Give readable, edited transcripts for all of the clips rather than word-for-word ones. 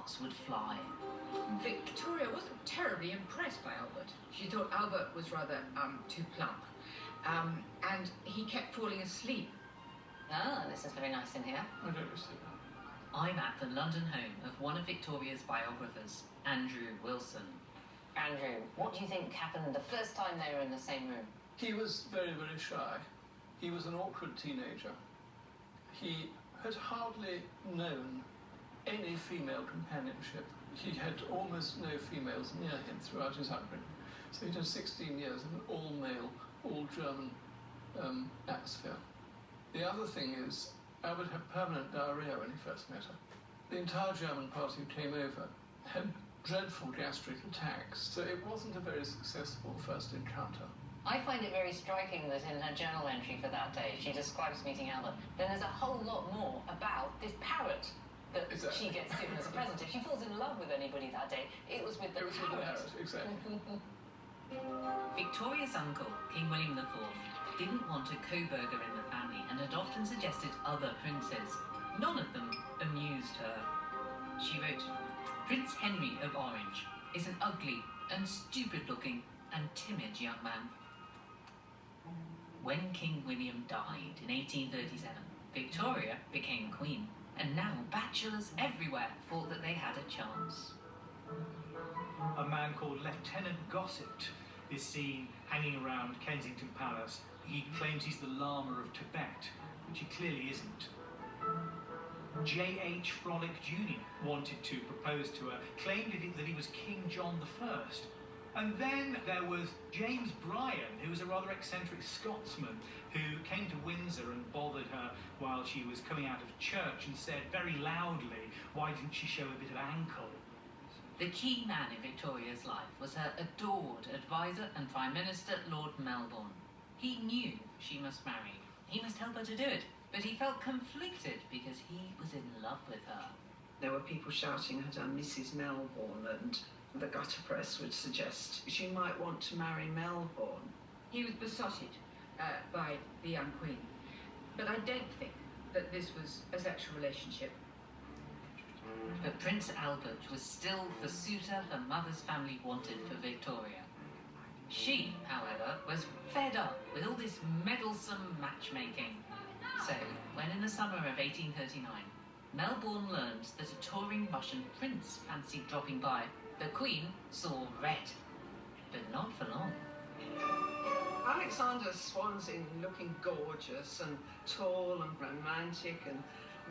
sparks would fly. Victoria wasn't terribly impressed by Albert. She thought Albert was rather too plump. And he kept falling asleep. Ah, this is very nice in here. I don't see that. I'm at the London home of one of Victoria's biographers, Andrew Wilson. Andrew, what do you think happened the first time they were in the same room? He was very, very shy. He was an awkward teenager. He had hardly known any female companionship. He had almost no females near him throughout his upbringing. So he had 16 years of an all-male, all-German atmosphere. The other thing is, Albert had permanent diarrhea when he first met her. The entire German party who came over had dreadful gastric attacks, so it wasn't a very successful first encounter. I find it very striking that in her journal entry for that day, she describes meeting Albert. Then there's a whole lot more about this parrot that Exactly. she gets given as a present. If she falls in love with anybody that day, it was with the parrot. Exactly. Victoria's uncle, King William IV, didn't want a co-burger in the family and had often suggested other princes. None of them amused her. She wrote, "Prince Henry of Orange is an ugly and stupid-looking and timid young man." When King William died in 1837, Victoria became queen, and now bachelors everywhere thought that they had a chance. A man called Lieutenant Gossett is seen hanging around Kensington Palace. He claims he's the Lama of Tibet, which he clearly isn't. J.H. Frolic Jr. wanted to propose to her, claimed that he was King John I. And then there was James Bryan, who was a rather eccentric Scotsman who came to Windsor and bothered her while she was coming out of church and said very loudly, "Why didn't she show a bit of ankle?" The key man in Victoria's life was her adored advisor and Prime Minister, Lord Melbourne. He knew she must marry. He must help her to do it, but he felt conflicted because he was in love with her. There were people shouting at her Mrs. Melbourne, and the gutter press would suggest she might want to marry Melbourne. He was besotted by the young queen. But I don't think that this was a sexual relationship. But Prince Albert was still the suitor her mother's family wanted for Victoria. She, however, was fed up with all this meddlesome matchmaking. So, when in the summer of 1839, Melbourne learned that a touring Russian prince fancied dropping by, the Queen saw red. But not for long. Alexander swans in looking gorgeous and tall and romantic and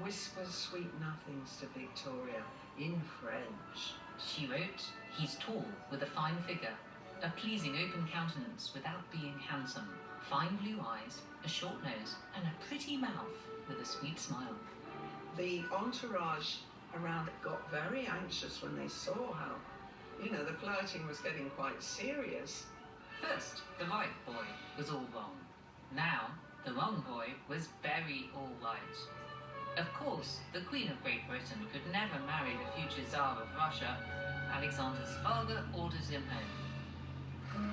whispers sweet nothings to Victoria in French. She wrote, "He's tall, with a fine figure, a pleasing open countenance without being handsome, fine blue eyes, a short nose, and a pretty mouth with a sweet smile." The entourage around got very anxious when they saw how, the flirting was getting quite serious. First, the right boy was all wrong. Now, the wrong boy was very all right. Of course, the Queen of Great Britain could never marry the future Tsar of Russia. Alexander's father ordered him home.